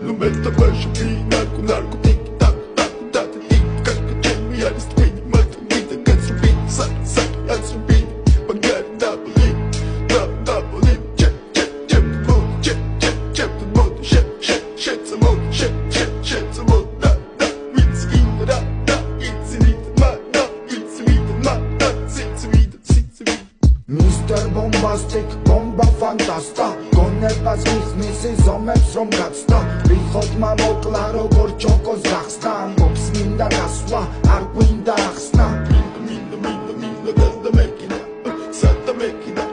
No meta baixo que narco tic tac tac tac tic tac me a spin mas vida can subir sai pagar double check the mode shit the mode shit the mode da it's in da it's in Mr. Bombastic, bomba fantasta გონებას მისმის ზომებს რომ გაცდა რიხოდმა მოკლა როგორ ჩოკოს გახსნა ამბობს მინდა გასვლა არ გვინდა ახსნა მინდა და მექინა სადა მექინა